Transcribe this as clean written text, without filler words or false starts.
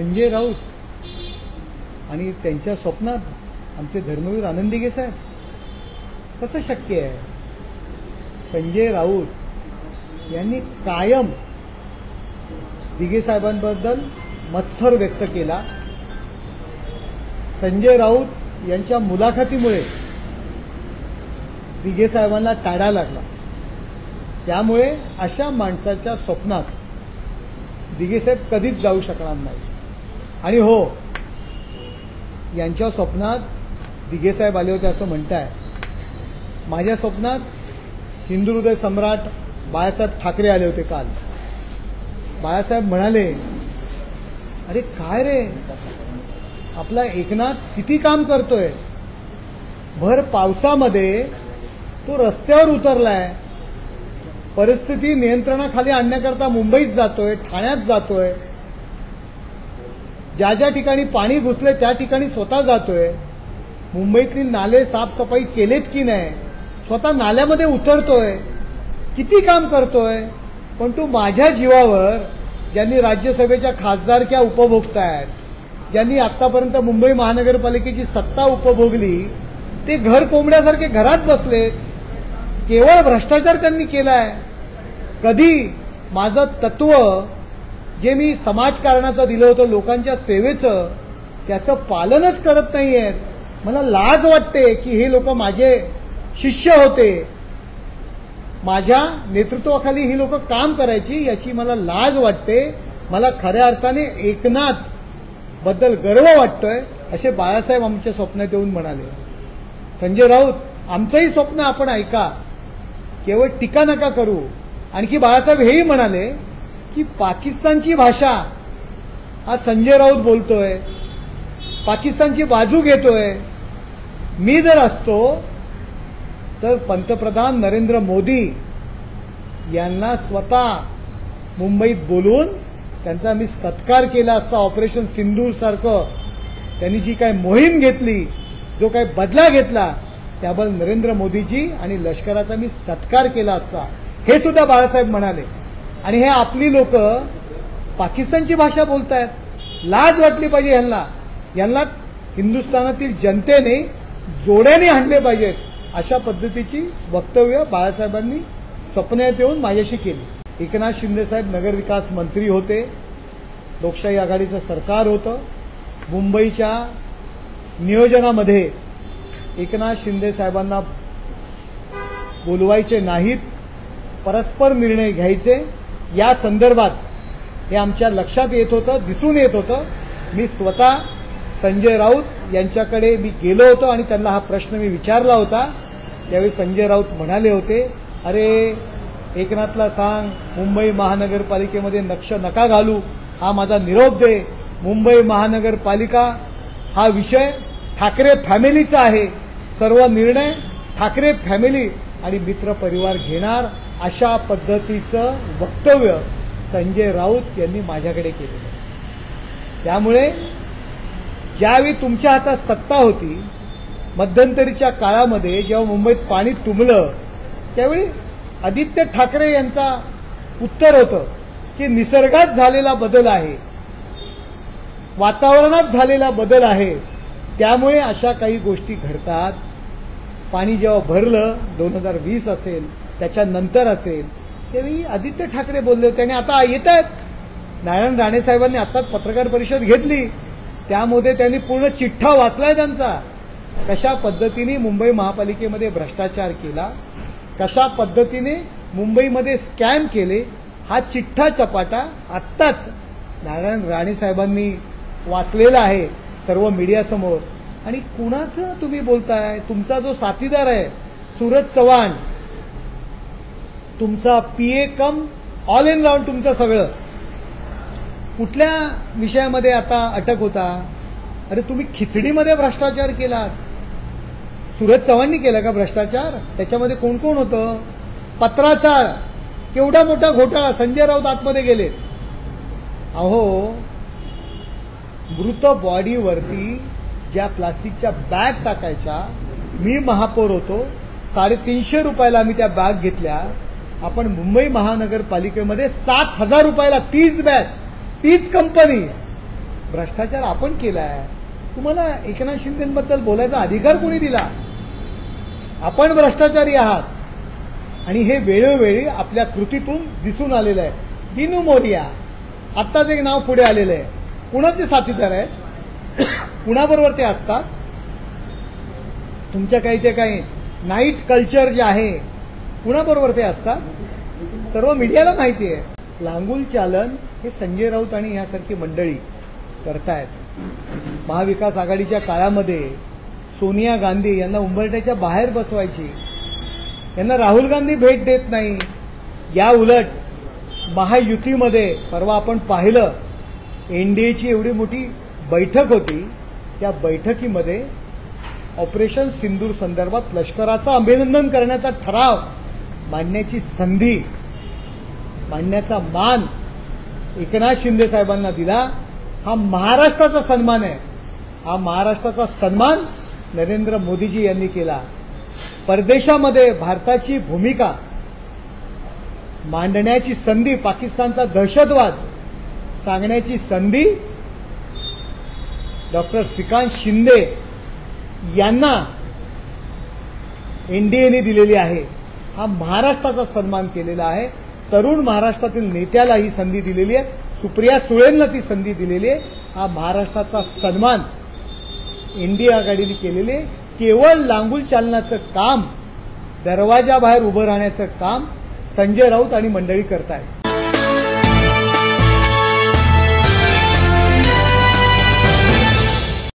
संजय राऊत आणि त्यांच्या स्वप्नात आमचे धर्मवीर आनंद दिघे साहेब कसं शक्य आहे? संजय राऊत यांनी कायम दिघे साहेबांबद्दल मत्सर व्यक्त केला. संजय राऊत यांच्या मुलाखतीमुळे दिघे साहेबांना टाळा लागला. त्यामुळे अशा माणसाच्या स्वप्नात दिघे साहेब कधीच जाऊ शकणार नाही. आणि हो, यांच्या स्वप्नात दिघे साहेब आले होते असं म्हणताय. माझ्या स्वप्नात हिंदू हृदय सम्राट बाळासाहेब ठाकरे आले होते काल. बाळासाहेब म्हणाले, अरे काय रे, आपला एकनाथ किती काम करतोय, भर पावसामध्ये तो रस्त्यावर उतरलाय, परिस्थिती नियंत्रणाखाली आणण्याकरता मुंबईत जातोय, ठाण्यात जातोय, ज्या ज्या ठिकाणी पाणी घुसले त्या ठिकाणी स्वतः जातोय, मुंबईतली नाले साफसफाई केलेत की नाही, स्वतः नाल्यामध्ये उतरतोय, किती काम करतोय. पण तू माझ्या जीवावर, ज्यांनी राज्यसभेच्या खासदारक्या उपभोगतायत, ज्यांनी आतापर्यंत मुंबई महानगरपालिकेची सत्ता उपभोगली, ते घर कोंबड्यासारखे घरात बसले. केवळ भ्रष्टाचार त्यांनी केलाय. कधी माझं तत्व जे मी समाजकारणाचं दिलं होतं, लोकांच्या सेवेचं, त्याचं पालनच करत नाहीयेत. मला लाज वाटते की हे लोक माझे शिष्य होते, माझ्या नेतृत्वाखाली ही लोक काम करायची, याची मला लाज वाटते. मला खऱ्या अर्थाने एकनाथ बद्दल गर्व वाटतोय, असे बाळासाहेब आमच्या स्वप्नात येऊन म्हणाले. संजय राऊत, आमचंही स्वप्न आपण ऐका, केवळ टीका नका करू. आणखी बाळासाहेब हेही म्हणाले की पाकिस्तानची भाषा हा संजय राऊत बोलतोय, पाकिस्तानची बाजू घेतोय. मी जर असतो तर पंतप्रधान नरेंद्र मोदी यांना स्वतः मुंबईत बोलवून त्यांचा मी सत्कार केला असता. ऑपरेशन सिंदूर सारखं त्यांनी जी काय मोहीम घेतली, जो काय बदला घेतला, त्याबद्दल नरेंद्र मोदीजी आणि लष्कराचा मी सत्कार केला असता, हे सुद्धा बाळासाहेब म्हणाले. आणि हे आपली लोक पाकिस्तानची भाषा बोलतायत. लाज वाटली पाहिजे यांना. यांना हिंदुस्थानातील जनतेने जोड्याने हाणले पाहिजेत. अशा पद्धतीची वक्तव्य बाळासाहेबांनी स्वप्नात येऊन माझ्याशी केली. एकनाथ शिंदे साहेब नगरविकास मंत्री होते, लोकशाही आघाडीचं सरकार होतं. मुंबईच्या नियोजनामध्ये एकनाथ शिंदे साहेबांना बोलवायचे नाहीत, परस्पर निर्णय घ्यायचे. या संदर्भात हे आमच्या लक्षात येत होतं, दिसून येत होतं. मी स्वतः संजय राऊत यांच्याकडे मी गेलो होतो आणि त्यांना हा प्रश्न मी विचारला होता. त्यावेळी संजय राऊत म्हणाले होते, अरे एकनाथला सांग मुंबई महानगरपालिकेमध्ये नक्ष नका घालू, हा माझा निरोप दे. मुंबई महानगरपालिका हा विषय ठाकरे फॅमिलीचा आहे, सर्व निर्णय ठाकरे फॅमिली आणि मित्र परिवार घेणार. अशा पद्धतीचं वक्तव्य संजय राऊत यांनी माझ्याकडे केलेलं. त्यामुळे ज्यावेळी तुमच्या हातात सत्ता होती, मध्यंतरीच्या काळामध्ये जेव्हा मुंबईत पाणी तुंबलं, त्यावेळी आदित्य ठाकरे यांचा उत्तर होतं की निसर्गात झालेला बदल आहे, वातावरणात झालेला बदल आहे, त्यामुळे अशा काही गोष्टी घडतात. पाणी जेव्हा भरलं 2020 असेल, त्याच्यानंतर असेल, त्यावेळी आदित्य ठाकरे बोलले होते. आणि आता येत आहेत, नारायण राणे साहेबांनी आताच पत्रकार परिषद घेतली, त्यामध्ये त्यांनी पूर्ण चिठ्ठा वाचलाय त्यांचा. कशा पद्धतीने मुंबई महापालिकेमध्ये भ्रष्टाचार केला, कशा पद्धतीने मुंबईमध्ये स्कॅम केले, हा चिठ्ठा चपाटा आत्ताच नारायण राणे साहेबांनी वाचलेला आहे सर्व मीडियासमोर. आणि कुणाचं तुम्ही बोलताय? तुमचा जो साथीदार आहे सूरज चव्हाण, तुमचा PA come all in round, तुमचं सगळं, कुठल्या विषयामध्ये आता अटक होता? अरे तुम्ही खिचडीमध्ये भ्रष्टाचार केलात. सूरज चव्हाणनी केला का भ्रष्टाचार? त्याच्यामध्ये कोण कोण होतं? पत्राचार, केवढा मोठा घोटाळा. संजय राऊत आतमध्ये गेले. अहो, मृत बॉडीवरती ज्या प्लास्टिकच्या बॅग टाकायच्या, मी महापौर होतो, 350 रुपयाला आम्ही त्या बॅग घेतल्या. आपण मुंबई महानगरपालिकेमध्ये 7,000 रुपयाला तीच बॅग, तीच कंपनी भ्रष्टाचार आपण केलाय. तुम्हाला एकनाथ शिंदेबद्दल बोलायचा अधिकार कोणी दिला? आपण भ्रष्टाचारी आहात आणि हे वेळोवेळी आपल्या कृतीतून दिसून आलेलं आहे. दिनू मोरिया आत्ताच एक नाव पुढे आलेलं आहे. कुणाचे साथीदार आहेत? कुणाबरोबर ते असतात? तुमच्या काही ते काही नाईट कल्चर जे आहे कुणाबरोबर ते असतात? सर्व मीडियाला माहिती आहे. लांगुल चालन हे संजय राऊत आणि यासारखी मंडळी करतायत. महाविकास आघाडीच्या काळामध्ये सोनिया गांधी यांना उंबरठ्याच्या बाहेर बसवायची, यांना राहुल गांधी भेट देत नाही. या उलट महायुतीमध्ये परवा आपण पाहिलं एनडीएची एवढी मोठी बैठक होती. त्या बैठकीमध्ये ऑपरेशन सिंदूर संदर्भात लष्कराचं अभिनंदन करण्याचा ठराव मांडण्याची संधी, मांडण्याचा मान एकनाथ शिंदे साहेबांना दिला. हा महाराष्ट्राचा सन्मान आहे. हा महाराष्ट्राचा सन्मान नरेंद्र मोदीजी यांनी केला. परदेशामध्ये भारताची भूमिका मांडण्याची संधी, पाकिस्तानचा दहशतवाद सांगण्याची संधी डॉक्टर श्रीकांत शिंदे यांना एनडीएने दिलेली आहे. हा महाराष्ट्राचा सन्मान केलेला आहे. तरुण महाराष्ट्रातील नेत्याला ही संधी दिलेली आहे. सुप्रिया सुळेंना ती संधी दिलेली आहे. हा महाराष्ट्राचा सन्मान एनडीए आघाडीने केलेले. केवळ लांगुल चालनाचं काम, दरवाजाबाहेर उभं राहण्याचं काम संजय राऊत आणि मंडळी करतायत.